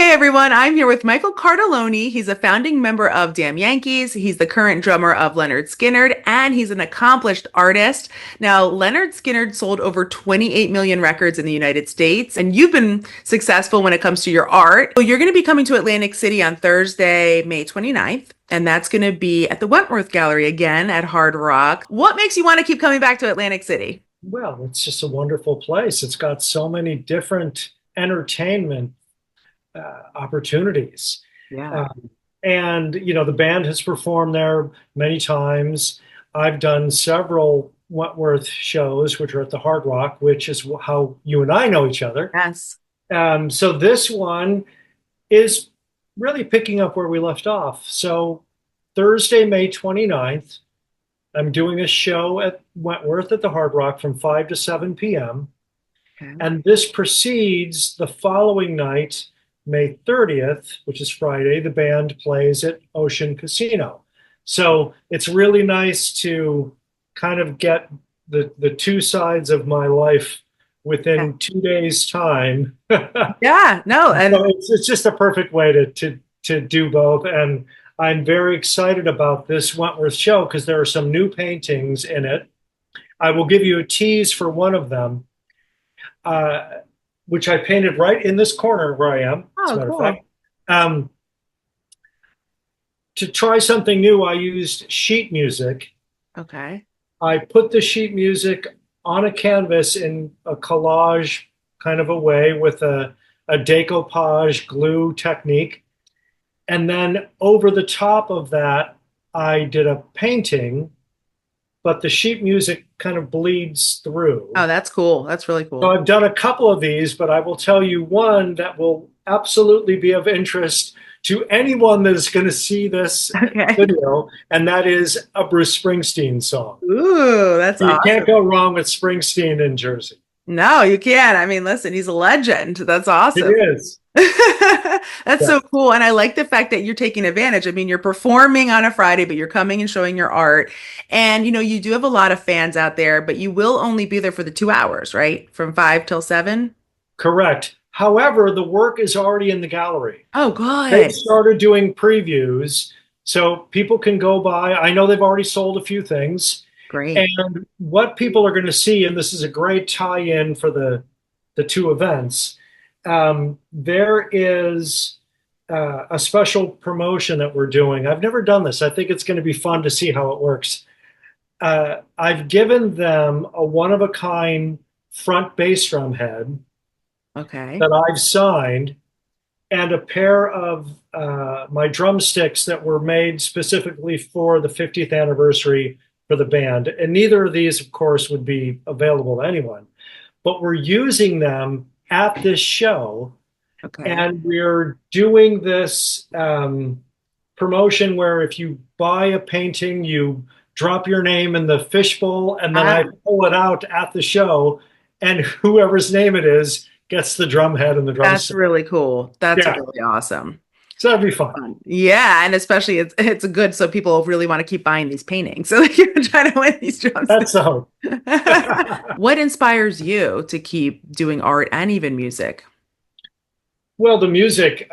Hey everyone, I'm here with Michael Cartellone. He's a founding member of Damn Yankees. He's the current drummer of Lynyrd Skynyrd, and he's an accomplished artist. Now, Lynyrd Skynyrd sold over 28 million records in the United States, and you've been successful when it comes to your art. So you're going to be coming to Atlantic City on Thursday, May 29th, and that's going to be at the Wentworth Gallery again at Hard Rock. What makes you want to keep coming back to Atlantic City? Well, it's just a wonderful place. It's got so many different entertainment opportunities. Yeah. And the band has performed there many times. I've done several Wentworth shows, which are at the Hard Rock, which is how you and I know each other. Yes. So this one is really picking up where we left off. So Thursday, May 29th, I'm doing a show at Wentworth at the Hard Rock from 5 to 7 p.m. Okay. And this precedes the following night, May 30th, which is Friday. The band plays at Ocean Casino. So it's really nice to kind of get the two sides of my life Yeah. within 2 days' time. Yeah, no, So and it's just a perfect way to do both. And I'm very excited about this Wentworth show because there are some new paintings in it. I will give you a tease for one of them, uh, which I painted right in this corner where I am, as a oh, matter of cool. fact. Um, to try something new, I used sheet music. Okay. I put the sheet music on a canvas in a collage kind of a way with a decoupage glue technique. And then over the top of that, I did a painting, but the sheet music kind of bleeds through. Oh, that's cool. That's really So cool. I've done a couple of these, but I will tell you one that will absolutely be of interest to anyone that is going to see this Okay. video, and that is a Bruce Springsteen song. Ooh, that's You can't awesome. go wrong with Springsteen in Jersey. No, you can't. I mean, listen, he's a legend. That's It awesome. is. That's Yeah. so cool. And I like the fact that you're taking advantage. I mean, you're performing on a Friday, but you're coming and showing your art. And, you do have a lot of fans out there, but you will only be there for the 2 hours, right? From 5 till 7. Correct. However, the work is already in the gallery. Oh, They've good. started doing previews, so people can go by. I know they've already sold a few things. Great. And what people are going to see, and this is a great tie-in for the two events, there is a special promotion that we're doing. I've never done this. I think it's going to be fun to see how it works. I've given them a one-of-a-kind front bass drum head Okay. that I've signed and a pair of my drumsticks that were made specifically for the 50th anniversary for the band. And neither of these, of course, would be available to anyone. But we're using them at this show, Okay. and we're doing this promotion where if you buy a painting, you drop your name in the fishbowl, and then I Ah, pull it out at the show, and whoever's name it is gets the drum head and the that's drumstick. really cool. That's Yeah, really awesome. so that'd be fun. Fun. Yeah, and especially it's good so people really want to keep buying these paintings. So you're trying to win these That's drumsticks. the hope. What inspires you to keep doing art and even music? Well, the music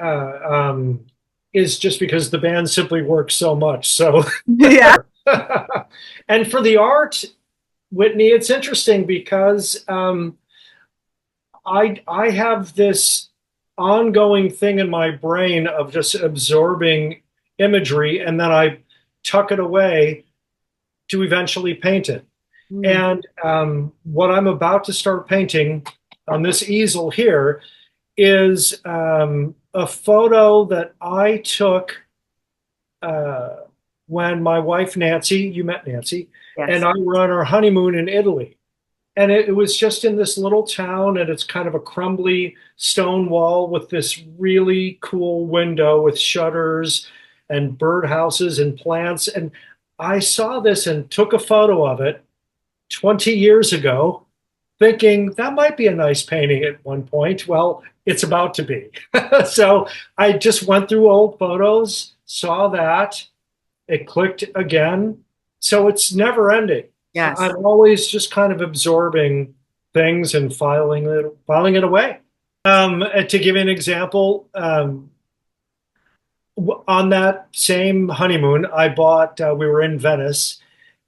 is just because the band simply works so much. So, Yeah. and for the art, Whitney, it's interesting because I have this ongoing thing in my brain of just absorbing imagery, and then I tuck it away to eventually paint it. Mm. And what I'm about to start painting on this easel here is a photo that I took uh, when my wife Nancy, you met Nancy, and Yes. I were on our honeymoon in Italy. And it was just in this little town, and it's kind of a crumbly stone wall with this really cool window with shutters and birdhouses and plants. And I saw this and took a photo of it 20 years ago, thinking that might be a nice painting at one point. Well, it's about to be. So I just went through old photos, saw that, it clicked again. So it's never ending. Yes. I'm always just kind of absorbing things and filing it away. To give you an example, on that same honeymoon, we were in Venice,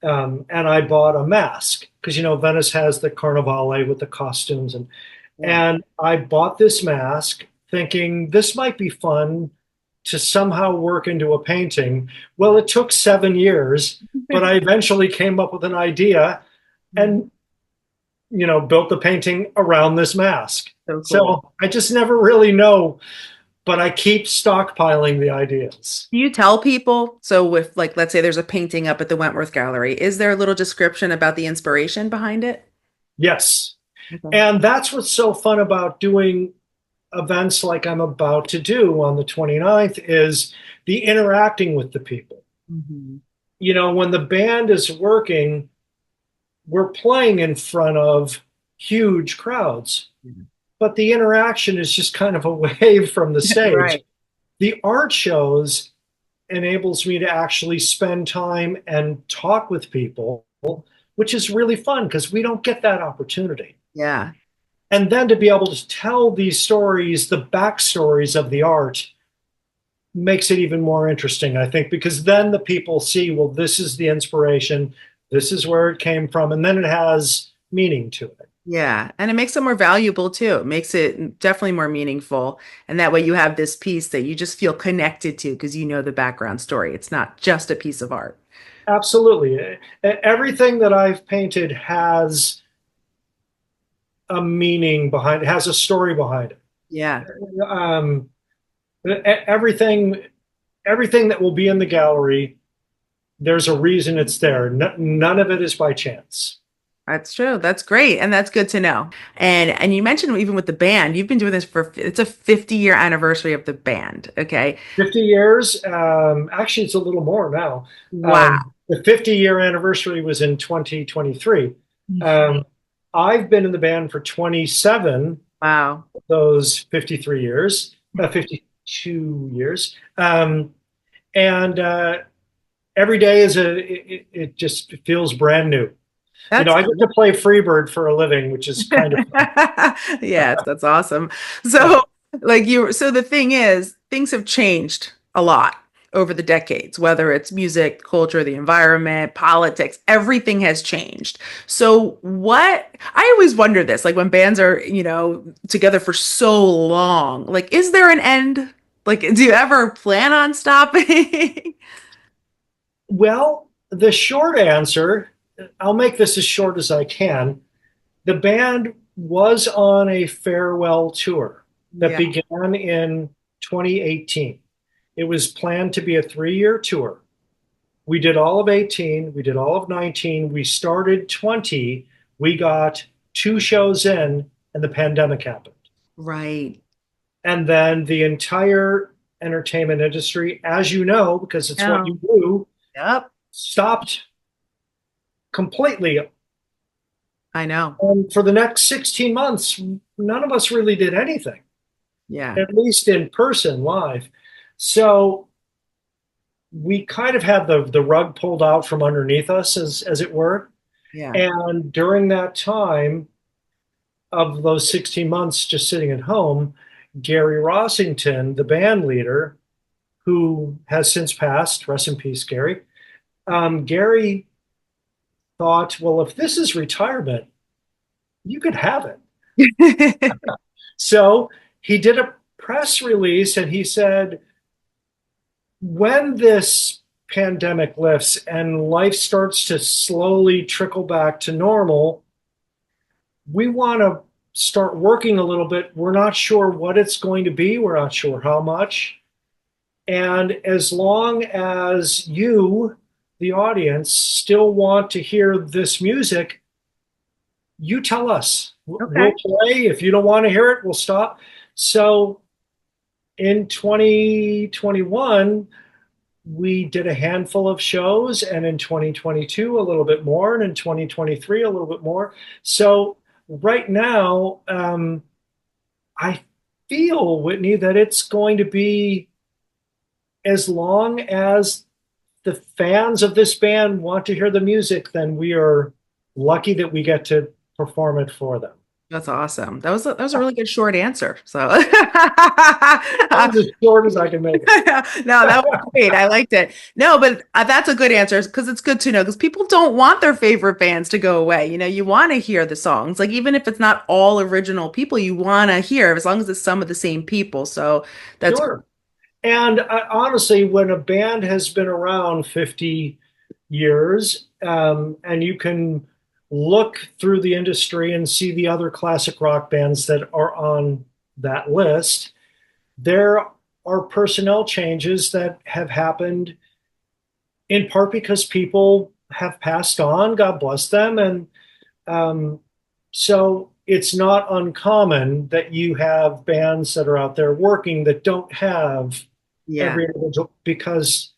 and I bought a mask because, Venice has the Carnivale with the costumes. Yeah. And I bought this mask thinking this might be fun to somehow work into a painting. Well, it took 7 years, but I eventually came up with an idea and, built the painting around this mask. So cool. So I just never really know, but I keep stockpiling the ideas. Do you tell people? So with like, let's say there's a painting up at the Wentworth Gallery, is there a little description about the inspiration behind it? Yes. Okay. And that's what's so fun about doing events like I'm about to do on the 29th is the interacting with the people. Mhm. When the band is working, we're playing in front of huge crowds, but the interaction is just kind of away from the stage. Right. The art shows enables me to actually spend time and talk with people, which is really fun because we don't get that opportunity. Yeah. And then to be able to tell these stories, the backstories of the art, makes it even more interesting, I think, because then the people see, well, this is the inspiration, this is where it came from, and then it has meaning to it. Yeah. And it makes it more valuable too. It makes it definitely more meaningful. And that way you have this piece that you just feel connected to because you know the background story. It's not just a piece of art. Absolutely. Everything that I've painted has a meaning behind it, has a story behind it. Yeah. Um, everything, everything that will be in the gallery, there's a reason it's there. None of it is by chance. That's true. That's great. And that's good to know. And you mentioned even with the band, you've been doing this for it's a 50-year anniversary of the band. Okay. 50 years. Actually, it's a little more now. Wow. The 50-year anniversary was in 2023. Um, I've been in the band for 27 Wow. of those 53 years, 52 years. And every day it just feels brand new. That's I get to play Freebird for a living, which is kind of fun. yes, that's awesome. So, so the thing is, things have changed a lot over the decades, whether it's music, culture, the environment, politics, everything has changed. So, I always wonder this, like when bands are, together for so long, like, is there an end? Like, do you ever plan on stopping? Well, the short answer, I'll make this as short as I can. The band was on a farewell tour that Yeah, began in 2018. It was planned to be a 3-year tour. We did all of 18, we did all of 19, we started 20, we got 2 shows in, and the pandemic happened. right. And then the entire entertainment industry, as you know, because it's what Yeah. you do, Yep. stopped completely. I know. And for the next 16 months, none of us really did anything, Yeah. at least in person, live. So we kind of had the rug pulled out from underneath us, as it were. Yeah. And during that time of those 16 months just sitting at home, Gary Rossington, the band leader, who has since passed, rest in peace, Gary. Gary thought, well, if this is retirement, you could have it. So he did a press release and he said, when this pandemic lifts and life starts to slowly trickle back to normal, we want to start working a little bit. We're not sure what it's going to be, we're not sure how much. And as long as you, the audience, still want to hear this music, you tell us. Okay. We'll play. If you don't want to hear it, we'll stop. So in 2021, we did a handful of shows, and in 2022, a little bit more, and in 2023, a little bit more. So right now, I feel, Whitney, that it's going to be as long as the fans of this band want to hear the music, then we are lucky that we get to perform it for them. That's awesome. That was a really good short answer. So That was as short as I can make it. no, that was great. I liked it. No, but that's a good answer because it's good to know because people don't want their favorite bands to go away. You want to hear the songs. Like even if it's not all original people, you want to hear as long as it's some of the same people. So that's Sure. And honestly, when a band has been around 50 years, and you can look through the industry and see the other classic rock bands that are on that list, there are personnel changes that have happened in part because people have passed on, God bless them. And um, so it's not uncommon that you have bands that are out there working that don't have yeah. every individual because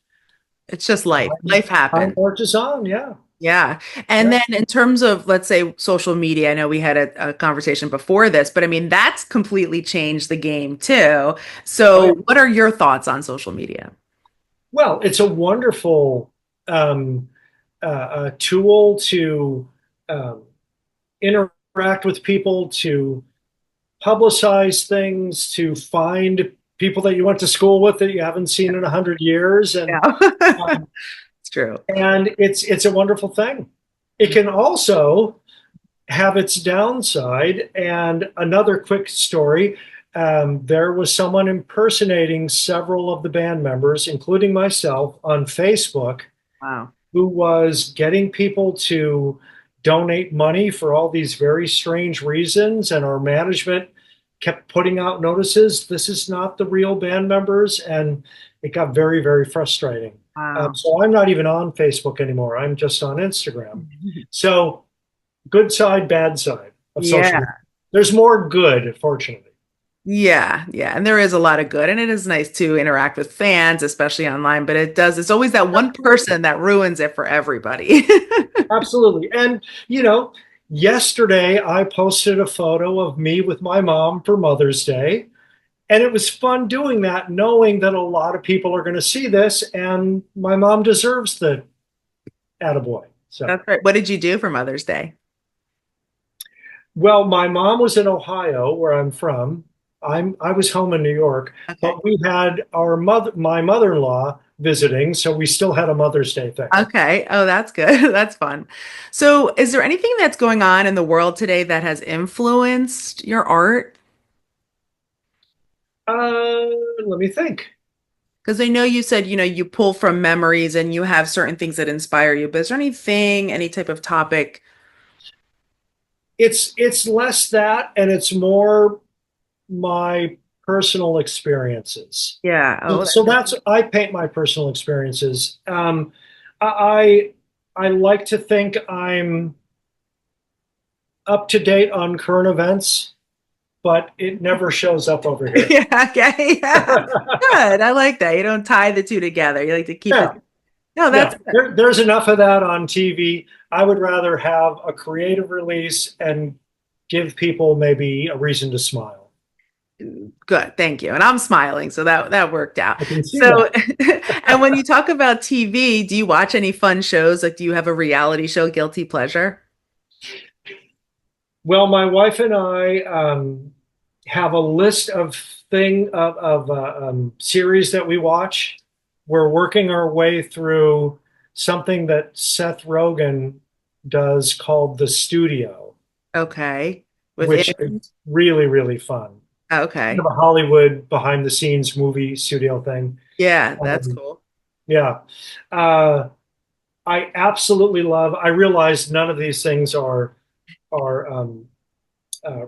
It's just life. Life time happens. marches on. Yeah. Yeah. And Yeah. then in terms of, let's say, social media, I know we had a conversation before this, but I mean, that's completely changed the game too. Oh, yeah. So, what are your thoughts on social media? Well, it's a wonderful tool to um, interact with people, to publicize things, to find people that you went to school with that you haven't seen in 100 years, Yeah. um, It's true. and it's a wonderful thing. It can also have its downside. And another quick story: there was someone impersonating several of the band members, including myself, on Facebook, Wow. who was getting people to donate money for all these very strange reasons. And our management kept putting out notices, this is not the real band members. And it got very, very frustrating. Wow. So I'm not even on Facebook anymore. I'm just on Instagram. So good side, bad side of social Yeah. media. There's more good, fortunately. Yeah, yeah. And there is a lot of good. And it is nice to interact with fans, especially online, but it's always that one person that ruins it for everybody. Absolutely. And, yesterday I posted a photo of me with my mom for Mother's Day. And it was fun doing that, knowing that a lot of people are going to see this, and my mom deserves the attaboy. So, That's right. What did you do for Mother's Day? well, my mom was in Ohio, where I'm from. I was home in New York, Okay. but we had my mother-in-law visiting, so we still had a Mother's Day thing. Okay. Oh, that's good. That's fun. So, is there anything that's going on in the world today that has influenced your art? Uh, Let me think. Because I know you said, you pull from memories and you have certain things that inspire you, but is there anything, any type of topic? It's less that, and it's more my personal experiences. Yeah. Oh, So that's that's I paint my personal experiences. I I like to think I'm up to date on current events, but it never shows up over here. yeah. Okay. Yeah. Good. I like that. You don't tie the two together. You like to keep it. Yeah, No, yeah. that's There's enough of that on TV. I would rather have a creative release and give people maybe a reason to smile. good. Thank you. And I'm smiling, so that worked out. I can see So, that. and when you talk about TV, do you watch any fun shows? Like, do you have a reality show guilty pleasure? Well, my wife and I have a list of series that we watch. We're working our way through something that Seth Rogen does called The Studio, Okay. which is Within? really, really fun. Kind of Okay. a Hollywood behind the scenes movie studio thing. Yeah, that's Um, cool. yeah. Uh, I absolutely love, I realize none of these things are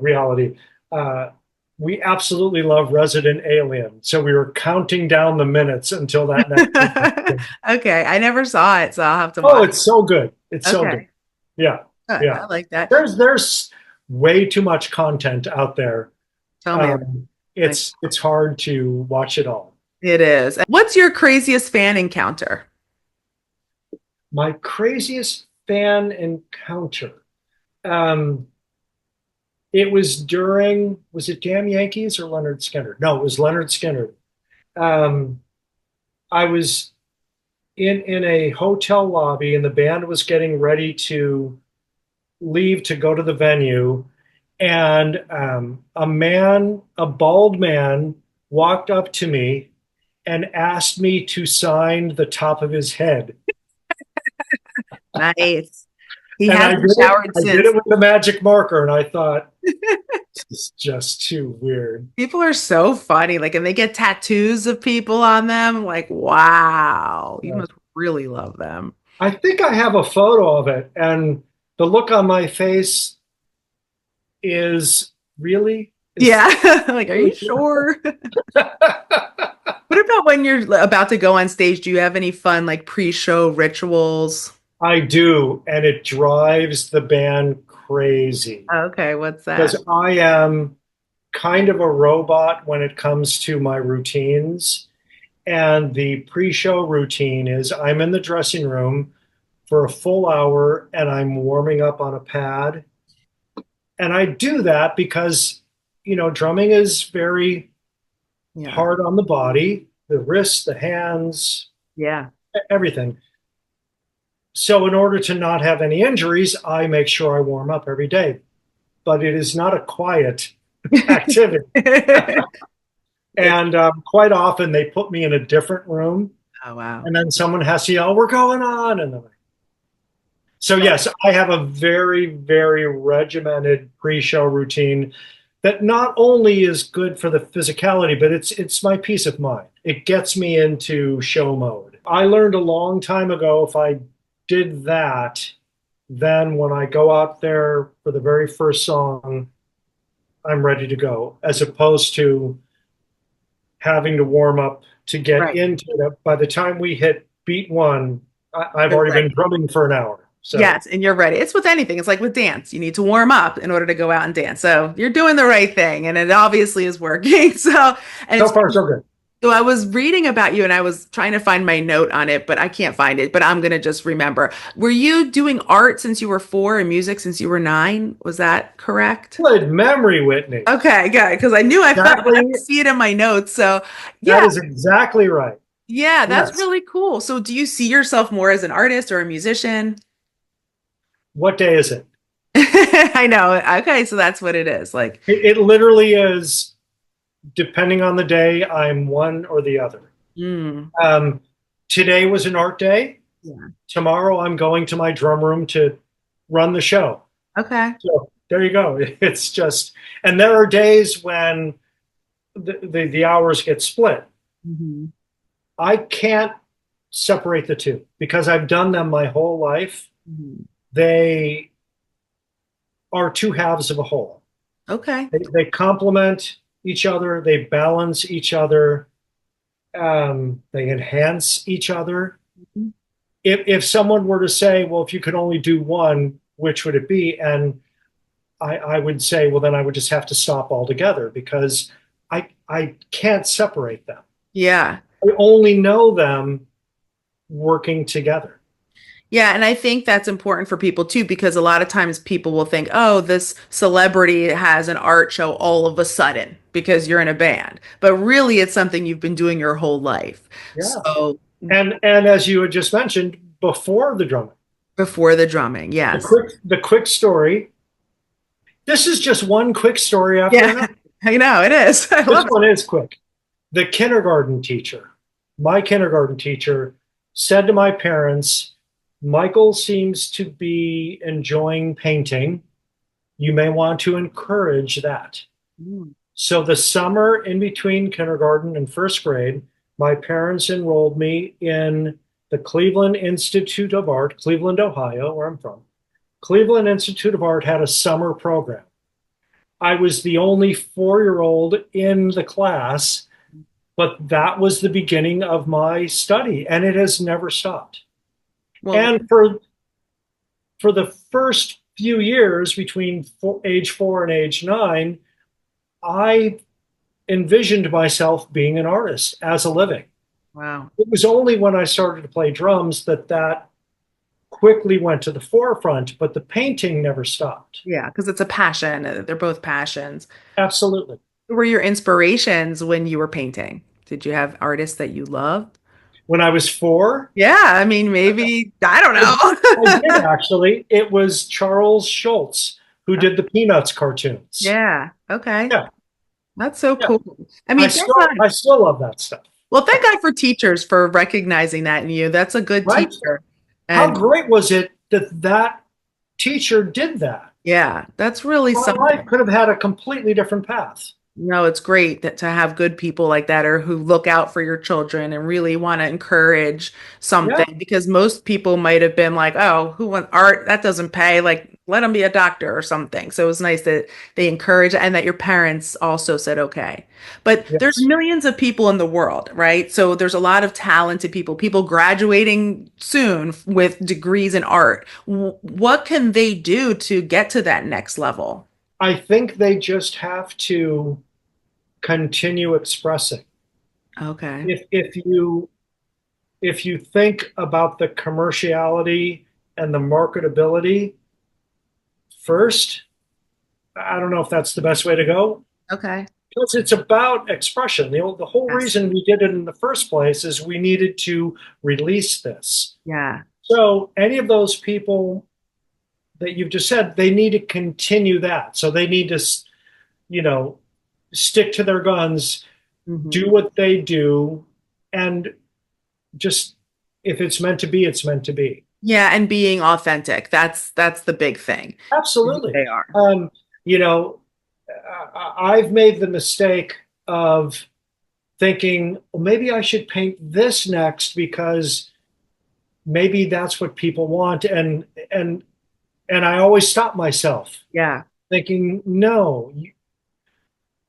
reality. Uh, we absolutely love Resident Alien. So we were counting down the minutes until that next season. Okay. I never saw it, so I'll have to Oh, watch. it's so good. It's so good. Okay. Yeah. Good. Yeah. I like that. There's way too much content out there. Tell me. Um, Like, it's hard to watch it all. it is. What's your craziest fan encounter? My craziest fan encounter. Um, it was it Damn Yankees or Lynyrd Skynyrd? No, it was Lynyrd Skynyrd. Um, I was in a hotel lobby and the band was getting ready to leave to go to the venue, And a bald man, walked up to me and asked me to sign the top of his head. Nice. He And I did hasn't it. showered I did it since. with the magic marker, and I thought, this is just too weird. People are so funny. Like, and they get tattoos of people on them. Like, wow, you Yeah. must really love them. I think I have a photo of it, and the look on my face is really is Yeah. Like, are you sure? What about when you're about to go on stage? Do you have any fun, like, pre-show rituals? I do, and it drives the band crazy Okay, what's that? because I am kind of a robot when it comes to my routines. And the pre-show routine is I'm in the dressing room for a full hour and I'm warming up on a pad. And I do that because, drumming is very Yeah. hard on the body, the wrists, the hands, Yeah. everything. So, in order to not have any injuries, I make sure I warm up every day. But it is not a quiet activity. It's And quite often they put me in a different room, oh wow. and then someone has to yell, "We're going on." And then so, yes, I have a very, very regimented pre-show routine that not only is good for the physicality, but it's my peace of mind. It gets me into show mode. I learned a long time ago if I did that, then when I go out there for the very first song, I'm ready to go, as opposed to having to warm up to get Right. into it. By the time we hit beat one, I've You're already been ready. drumming for an hour. So Yes, and you're ready. It's with anything. It's like with dance. You need to warm up in order to go out and dance. So you're doing the right thing, and it obviously is working. So, and so it's far so good. so I was reading about you and I was trying to find my note on it, but I can't find it. But I'm gonna just remember. Were you doing art since you were 4 and music since you were 9? Was that correct? Good memory, Whitney. Okay, good. Because I knew I felt I Exactly. see it in my notes. So That yeah, is exactly right. yeah, that's Yes. really cool. So do you see yourself more as an artist or a musician? What day is it? I know. Okay, so that's what it is. Like, It literally is, depending on the day, I'm one or the other. mm, Um, Today was an art day. yeah. Tomorrow I'm going to my drum room to run the show. Okay. So there you go. It's just, and there are days when the hours get split. Mhm. I can't separate the two because I've done them my whole life. Mhm. They are two halves of a whole. Okay. They complement each other, they balance each other, they enhance each other. Mhm. If someone were to say, well, if you could only do one, which would it be? And I would say, well, then I would just have to stop altogether because I can't separate them. Yeah. I only know them working together. Yeah, and I think that's important for people too, because a lot of times people will think, oh, this celebrity has an art show all of a sudden because you're in a band. But really, it's something you've been doing your whole life. Yeah. So And as you had just mentioned, before the drumming, before the drumming, yes. the quick story. This is just one quick story after Yeah, another. I know it is. I This love one is quick. The kindergarten teacher, my kindergarten teacher, said to my parents, Michael seems to be enjoying painting. You may want to encourage that. it. So the summer in between kindergarten and first grade, my parents enrolled me in the Cleveland Institute of Art, Cleveland, Ohio, where I'm from. Cleveland Institute of Art had a summer program. I was the only 4 year old in the class, but that was the beginning of my study, and it has never stopped. Well, And for the first few years between age 4 and age 9, I envisioned myself being an artist as a living. wow. It was only when I started to play drums that quickly went to the forefront, but the painting never stopped. Yeah, because it's a passion. They're both passions. Absolutely. Who were your inspirations when you were painting? Did you have artists that you loved? When I was 4, Yeah, I mean, maybe, I don't I did know. actually. It was Charles Schultz, who did the Peanuts cartoons. Yeah. Okay. Yeah, That's so yeah. cool. I mean, thank God. I still love that stuff. Well, thank God for teachers for recognizing that in you. That's a good Right? teacher. How And great was it that that teacher did that? yeah, that's really My life something. could have had a completely different path. No, it's great that to have good people like that or who look out for your children and really want to encourage Yeah, something because most people might have been like, oh, who wants art? That doesn't pay. Like, let them be a doctor or something. So it was nice that they encourage and that your parents also said, okay. But there's yes. millions of people in the world, right? So there's a lot of talented people, people graduating soon with degrees in art. What can they do to get to that next level? I think they just have to continue expressing. Okay. If you think about the commerciality and the marketability first, I don't know if that's the best way to go. Okay. Because it's about expression. The whole Yes. reason we did it in the first place is we needed to release this. Yeah. So any of those people that you've just said, they need to continue that. So they need to, you know, stick to their guns, do Hmm. what they do, and just if it's meant to be, it's meant to be. Yeah, and being authentic. That's the big thing. Who Absolutely. they are. Um, you know, I've made the mistake of thinking, well, maybe I should paint this next because maybe that's what people want, and I always stop myself Yeah. thinking, no, you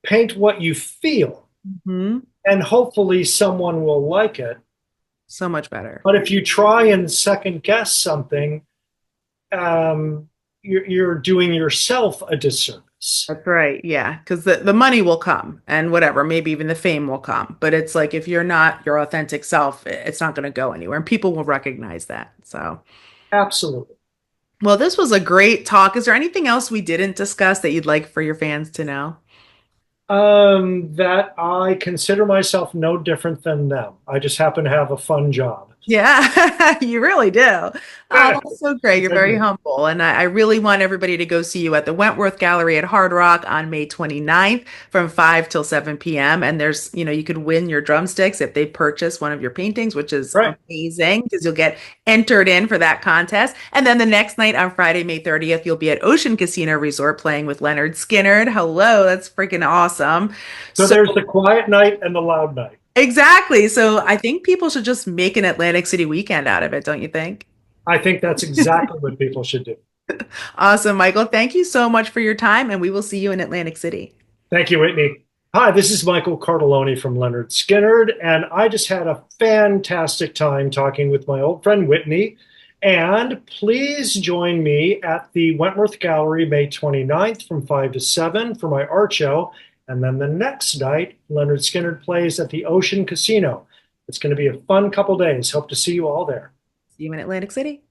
paint what you feel, Hmm. and hopefully someone will like it. So much better. But if you try and second guess something, you're doing yourself a disservice. That's right. Yeah. Because the money will come and whatever, maybe even the fame will come. But it's like if you're not your authentic self, it's not going to go anywhere. And people will recognize that. So, Absolutely. well, this was a great talk. Is there anything else we didn't discuss that you'd like for your fans to know? That I consider myself no different than them. I just happen to have a fun job. Yeah, you really do. Oh, Yes, that's so great. You're I very do. humble. And I really want everybody to go see you at the Wentworth Gallery at Hard Rock on May 29th from 5 till 7 p.m. And there's, you could win your drumsticks if they purchase one of your paintings, which is Right. amazing because you'll get entered in for that contest. And then the next night on Friday, May 30th, you'll be at Ocean Casino Resort playing with Lynyrd Skynyrd. Hello, that's freaking awesome. So So there's the quiet night and the loud night. exactly. So I think people should just make an Atlantic City weekend out of it, don't you think? I think that's exactly what people should do. Awesome, Michael. Thank you so much for your time, and we will see you in Atlantic City. Thank you, Whitney. Hi, this is Michael Cartellone from Lynyrd Skynyrd, and I just had a fantastic time talking with my old friend Whitney. And please join me at the Wentworth Gallery May 29th from 5 to 7 for my art show. And then the next night, Lynyrd Skynyrd plays at the Ocean Casino. It's going to be a fun couple days. Hope to see you all there. See you in Atlantic City.